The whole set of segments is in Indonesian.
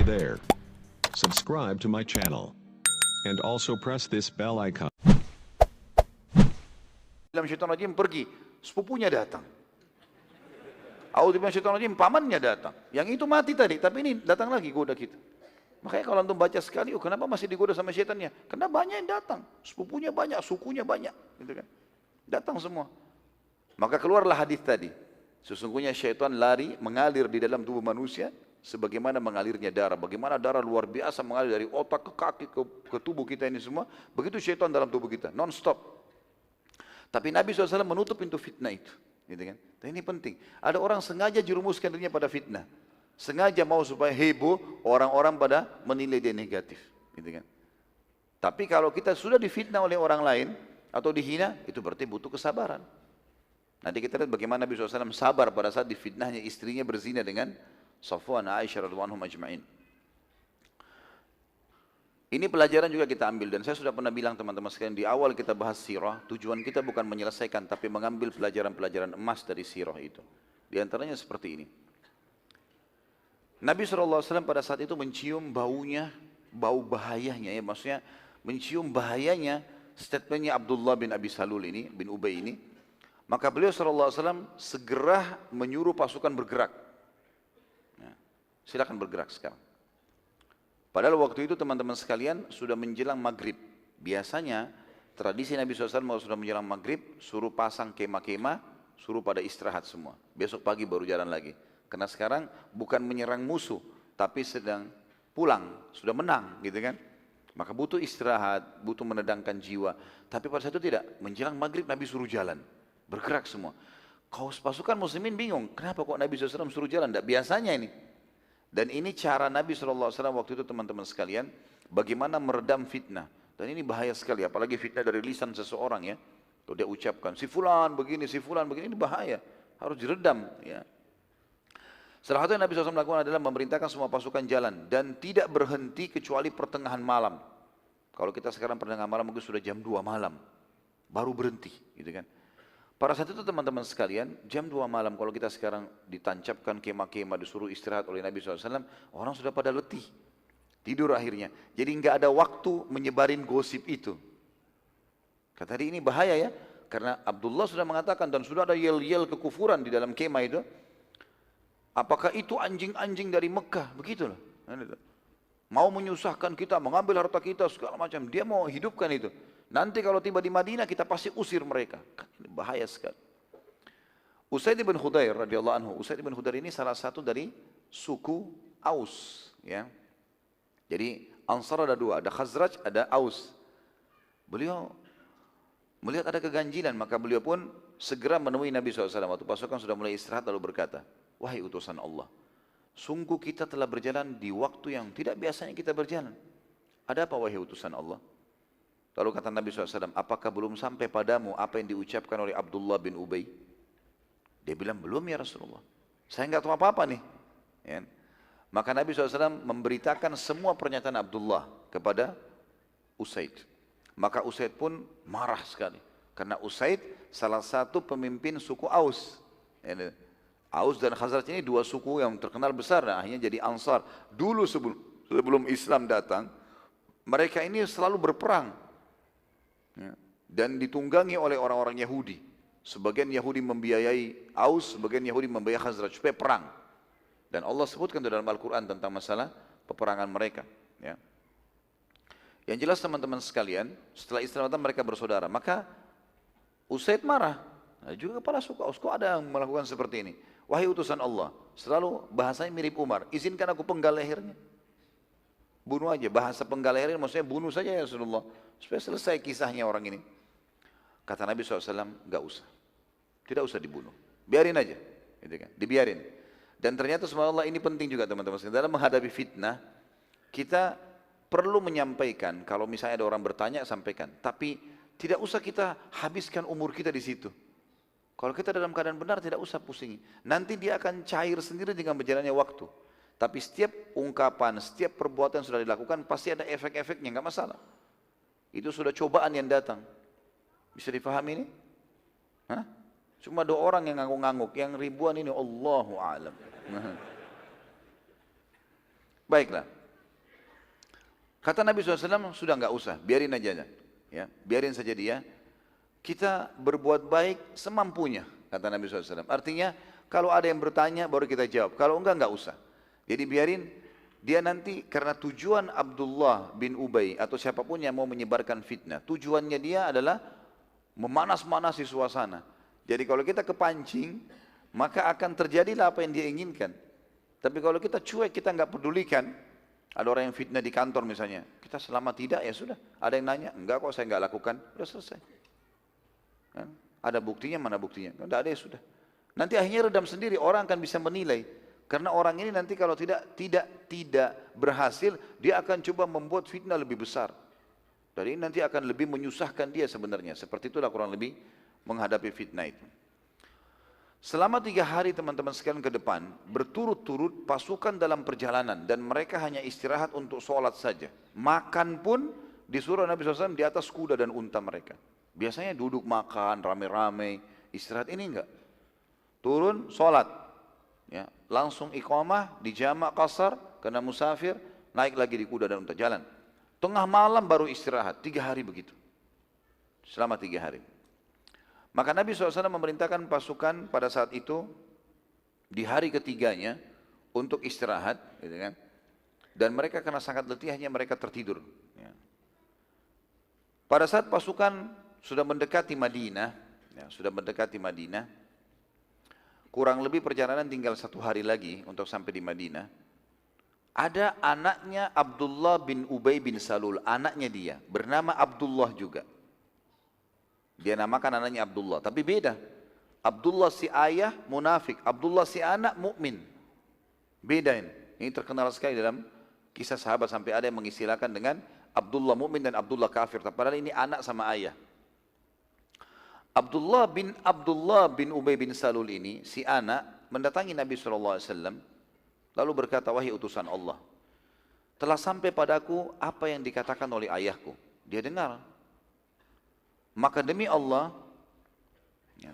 Hey there. Subscribe to my channel. And also press this bell icon. Dalam syaitan rajim pergi, sepupunya datang. A'udzubillahi syaitan rajim, pamannya datang. Yang itu mati tadi, tapi ini datang lagi goda kita. Makanya kalau antum baca sekali, oh kenapa masih digoda sama syaitannya? Karena banyak yang datang, sepupunya banyak, sukunya banyak, gitu kan? Datang semua. Maka keluarlah hadis tadi. Sesungguhnya syaitan lari, mengalir di dalam tubuh manusia, sebagaimana mengalirnya darah. Bagaimana darah luar biasa mengalir dari otak ke kaki ke tubuh kita ini semua. Begitu syaitan dalam tubuh kita, non-stop. Tapi Nabi SAW menutup pintu fitnah itu. Gitu kan? Dan ini penting. Ada orang sengaja jerumuskan dirinya pada fitnah. Sengaja mau supaya heboh, orang-orang pada menilai dia negatif. Gitu kan? Tapi kalau kita sudah difitnah oleh orang lain, atau dihina, itu berarti butuh kesabaran. Nanti kita lihat bagaimana Nabi SAW sabar pada saat difitnahnya istrinya berzina dengan Safwan, Aisyah radhiyallahu anhum ajma'in. Ini pelajaran juga kita ambil, dan saya sudah pernah bilang teman-teman sekalian, di awal kita bahas sirah, tujuan kita bukan menyelesaikan, tapi mengambil pelajaran-pelajaran emas dari sirah itu. Di antaranya seperti ini. Nabi SAW pada saat itu mencium baunya, bau bahayanya ya, maksudnya mencium bahayanya statementnya Abdullah bin Abi Salul ini, bin Ubay ini. Maka beliau SAW segera menyuruh pasukan bergerak. Silakan bergerak sekarang. Padahal waktu itu teman-teman sekalian sudah menjelang maghrib. Biasanya tradisi Nabi SAW kalau sudah menjelang maghrib, suruh pasang kemah-kemah, suruh pada istirahat semua. Besok pagi baru jalan lagi. Karena sekarang bukan menyerang musuh, tapi sedang pulang, sudah menang gitu kan. Maka butuh istirahat, butuh menedangkan jiwa. Tapi pada saat itu tidak, menjelang maghrib Nabi suruh jalan, bergerak semua. Kaus pasukan muslimin bingung, kenapa kok Nabi SAW suruh jalan? Tidak biasanya ini. Dan ini cara Nabi SAW waktu itu teman-teman sekalian, bagaimana meredam fitnah. Dan ini bahaya sekali, apalagi fitnah dari lisan seseorang ya. Kalau dia ucapkan, si fulan begini, ini bahaya. Harus diredam ya. Salah satu yang Nabi SAW lakukan adalah memerintahkan semua pasukan jalan. Dan tidak berhenti kecuali pertengahan malam. Kalau kita sekarang pertengahan malam mungkin sudah jam 2 malam. Baru berhenti gitu kan. Pada saat itu teman-teman sekalian, jam 2 malam kalau kita sekarang ditancapkan kemah-kemah, disuruh istirahat oleh Nabi SAW, orang sudah pada letih, tidur akhirnya. Jadi nggak ada waktu menyebarin gosip itu. Kata dia ini bahaya ya, karena Abdullah sudah mengatakan dan sudah ada yel-yel kekufuran di dalam kemah itu. Apakah itu anjing-anjing dari Mekah? Begitulah. Mau menyusahkan kita, mengambil harta kita, segala macam. Dia mau hidupkan itu. Nanti kalau tiba di Madinah kita pasti usir mereka. Ini bahaya sekali. Usaid bin Khudair radhiyallahu anhu. Usaid bin Khudair ini salah satu dari suku Aus, ya. Jadi Ansar ada dua, ada Khazraj, ada Aus. Beliau melihat ada keganjilan, maka beliau pun segera menemui Nabi SAW. Waktu pasukan sudah mulai istirahat lalu berkata, wahai utusan Allah, sungguh kita telah berjalan di waktu yang tidak biasanya kita berjalan. Ada apa wahai utusan Allah? Lalu kata Nabi SAW, apakah belum sampai padamu apa yang diucapkan oleh Abdullah bin Ubay? Dia bilang, belum ya Rasulullah. Saya nggak tahu apa-apa nih. Ya. Maka Nabi SAW memberitakan semua pernyataan Abdullah kepada Usaid. Maka Usaid pun marah sekali. Karena Usaid salah satu pemimpin suku Aus. Ya, Aus dan Khazraj ini dua suku yang terkenal besar. Nah, akhirnya jadi Ansar. Dulu sebelum Islam datang, mereka ini selalu berperang. Ya. Dan ditunggangi oleh orang-orang Yahudi. Sebagian Yahudi membiayai Aus, sebagian Yahudi membiayai Khazraj supaya perang. Dan Allah sebutkan dalam Al-Quran tentang masalah peperangan mereka. Ya. Yang jelas teman-teman sekalian, setelah Islam mereka bersaudara. Maka Usaid marah. Nah, juga kepala suku Aus, kok ada yang melakukan seperti ini? Wahai utusan Allah, selalu bahasanya mirip Umar. Izinkan aku penggal lehernya. Bunuh aja, bahasa penggal lehernya maksudnya bunuh saja ya Rasulullah. Supaya selesai kisahnya orang ini. Kata Nabi SAW, enggak usah. Tidak usah dibunuh. Biarin aja. Gitu kan? Dibiarin. Dan ternyata subhanallah ini penting juga teman-teman. Dalam menghadapi fitnah, kita perlu menyampaikan. Kalau misalnya ada orang bertanya, sampaikan. Tapi tidak usah kita habiskan umur kita di situ. Kalau kita dalam keadaan benar, tidak usah pusingi. Nanti dia akan cair sendiri dengan berjalannya waktu. Tapi setiap ungkapan, setiap perbuatan yang sudah dilakukan, pasti ada efek-efeknya, enggak masalah. Itu sudah cobaan yang datang. Bisa difahami ini? Hah? Cuma 2 orang yang ngangguk-ngangguk, yang ribuan ini Allahu a'lam. Baiklah. Kata Nabi SAW, sudah nggak usah, biarin aja. Ya, biarin saja dia. Kita berbuat baik semampunya, kata Nabi SAW. Artinya, kalau ada yang bertanya, baru kita jawab. Kalau enggak usah. Jadi biarin dia nanti, karena tujuan Abdullah bin Ubay atau siapapun yang mau menyebarkan fitnah, tujuannya dia adalah memanas-manasi suasana. Jadi kalau kita kepancing, maka akan terjadilah apa yang dia inginkan. Tapi kalau kita cuek, kita nggak pedulikan, ada orang yang fitnah di kantor misalnya, kita selama tidak ya sudah. Ada yang nanya, enggak kok saya nggak lakukan, sudah selesai. Kan? Ada buktinya, mana buktinya? Tidak ada ya sudah. Nanti akhirnya redam sendiri, orang akan bisa menilai. Karena orang ini nanti kalau tidak berhasil, dia akan coba membuat fitnah lebih besar. Dan ini nanti akan lebih menyusahkan dia sebenarnya. Seperti itulah kurang lebih menghadapi fitnah itu. Selama 3 hari teman-teman sekalian ke depan, berturut-turut pasukan dalam perjalanan. Dan mereka hanya istirahat untuk sholat saja. Makan pun disuruh Nabi SAW di atas kuda dan unta mereka. Biasanya duduk makan, rame-rame, istirahat, ini enggak. Turun, sholat. Ya, langsung iqamah, dijamak qasar, karena musafir, naik lagi di kuda dan unta jalan. Tengah malam baru istirahat, 3 hari begitu. Selama 3 hari. Maka Nabi SAW memerintahkan pasukan pada saat itu, di hari ketiganya, untuk istirahat. Gitu kan? Dan mereka karena sangat letihnya mereka tertidur. Ya. Pada saat pasukan sudah mendekati Madinah, kurang lebih perjalanan tinggal 1 hari lagi untuk sampai di Madinah. Ada anaknya Abdullah bin Ubay bin Salul, anaknya dia, bernama Abdullah juga. Dia namakan anaknya Abdullah, tapi beda. Abdullah si ayah munafik, Abdullah si anak mukmin. Beda ini. Ini terkenal sekali dalam kisah sahabat sampai ada yang mengistilahkan dengan Abdullah mukmin dan Abdullah kafir. Padahal ini anak sama ayah. Abdullah bin Ubay bin Salul ini, si anak, mendatangi Nabi SAW, lalu berkata, wahai utusan Allah, telah sampai padaku apa yang dikatakan oleh ayahku. Dia dengar. Maka demi Allah, ya,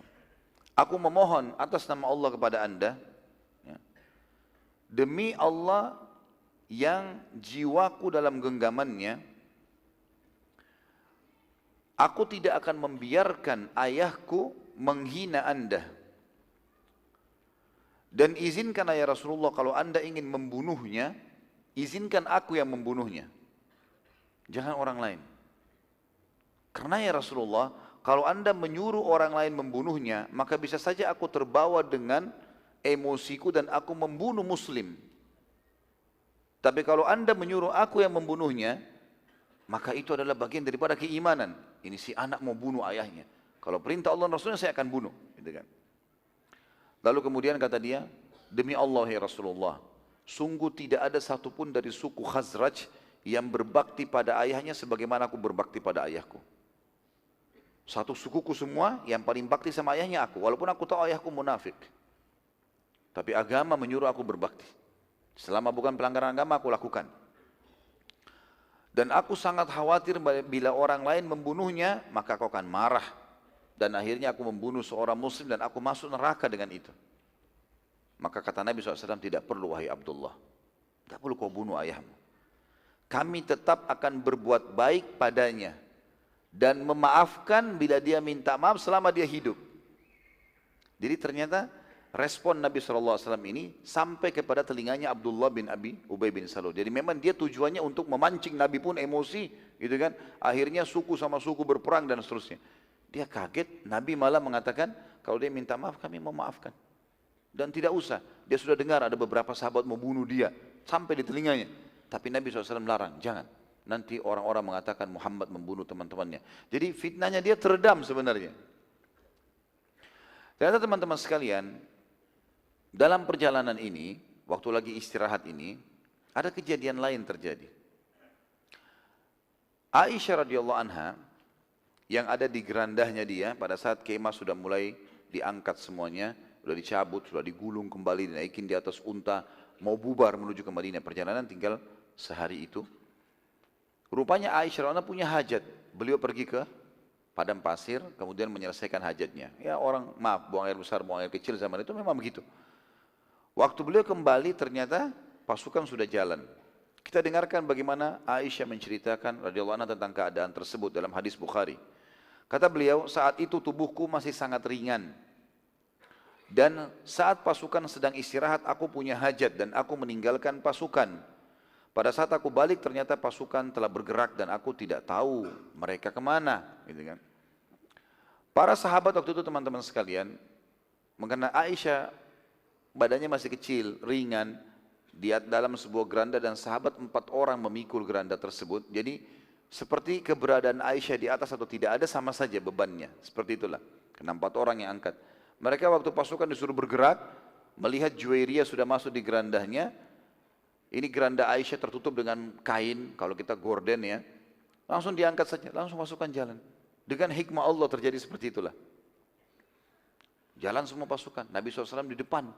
aku memohon atas nama Allah kepada anda, ya, demi Allah yang jiwaku dalam genggamannya, aku tidak akan membiarkan ayahku menghina anda. Dan izinkan ya Rasulullah, kalau anda ingin membunuhnya, izinkan aku yang membunuhnya. Jangan orang lain. Karena ya Rasulullah, kalau anda menyuruh orang lain membunuhnya, maka bisa saja aku terbawa dengan emosiku dan aku membunuh muslim. Tapi kalau anda menyuruh aku yang membunuhnya, maka itu adalah bagian daripada keimanan. Ini si anak mau bunuh ayahnya. Kalau perintah Allah dan Rasulnya saya akan bunuh. Gitu kan. Lalu kemudian kata dia, demi Allah ya Rasulullah, sungguh tidak ada satupun dari suku Khazraj yang berbakti pada ayahnya sebagaimana aku berbakti pada ayahku. Satu sukuku semua yang paling bakti sama ayahnya aku. Walaupun aku tahu ayahku munafik. Tapi agama menyuruh aku berbakti. Selama bukan pelanggaran agama aku lakukan. Dan aku sangat khawatir bila orang lain membunuhnya, maka kau akan marah. Dan akhirnya aku membunuh seorang muslim dan aku masuk neraka dengan itu. Maka kata Nabi SAW, tidak perlu wahai Abdullah. Tidak perlu kau bunuh ayahmu. Kami tetap akan berbuat baik padanya. Dan memaafkan bila dia minta maaf selama dia hidup. Jadi ternyata respon Nabi SAW ini sampai kepada telinganya Abdullah bin Ubay bin Salul. Jadi memang dia tujuannya untuk memancing Nabi pun emosi, gitu kan? Akhirnya suku sama suku berperang dan seterusnya. Dia kaget, Nabi malah mengatakan kalau dia minta maaf kami memaafkan. Dan tidak usah, dia sudah dengar ada beberapa sahabat mau bunuh dia sampai di telinganya. Tapi Nabi SAW larang, jangan. Nanti orang-orang mengatakan Muhammad membunuh teman-temannya. Jadi fitnahnya dia teredam sebenarnya. Ternyata teman-teman sekalian, dalam perjalanan ini, waktu lagi istirahat ini, ada kejadian lain terjadi. Aisyah radhiyallahu anha, yang ada di gerandahnya dia, pada saat kemah sudah mulai diangkat semuanya, sudah dicabut, sudah digulung kembali, dinaikin di atas unta, mau bubar menuju ke Madinah. Perjalanan tinggal sehari itu. Rupanya Aisyah radhiyallahu anha punya hajat. Beliau pergi ke padang pasir, kemudian menyelesaikan hajatnya. Ya orang, maaf, buang air besar, buang air kecil zaman itu memang begitu. Waktu beliau kembali ternyata pasukan sudah jalan. Kita dengarkan bagaimana Aisyah menceritakan radhiyallahu anha tentang keadaan tersebut dalam hadis Bukhari. Kata beliau, saat itu tubuhku masih sangat ringan. Dan saat pasukan sedang istirahat, aku punya hajat dan aku meninggalkan pasukan. Pada saat aku balik ternyata pasukan telah bergerak dan aku tidak tahu mereka kemana. Gitu kan. Para sahabat waktu itu teman-teman sekalian, mengenai Aisyah badannya masih kecil, ringan, di dalam sebuah geranda dan sahabat 4 orang memikul geranda tersebut. Jadi seperti keberadaan Aisyah di atas atau tidak ada sama saja bebannya. Seperti itulah. Karena 4 orang yang angkat. Mereka waktu pasukan disuruh bergerak, melihat Juwairiyah sudah masuk di gerandanya. Ini geranda Aisyah tertutup dengan kain, kalau kita gorden ya. Langsung diangkat saja, langsung masukkan jalan. Dengan hikmah Allah terjadi seperti itulah. Jalan semua pasukan, Nabi SAW di depan.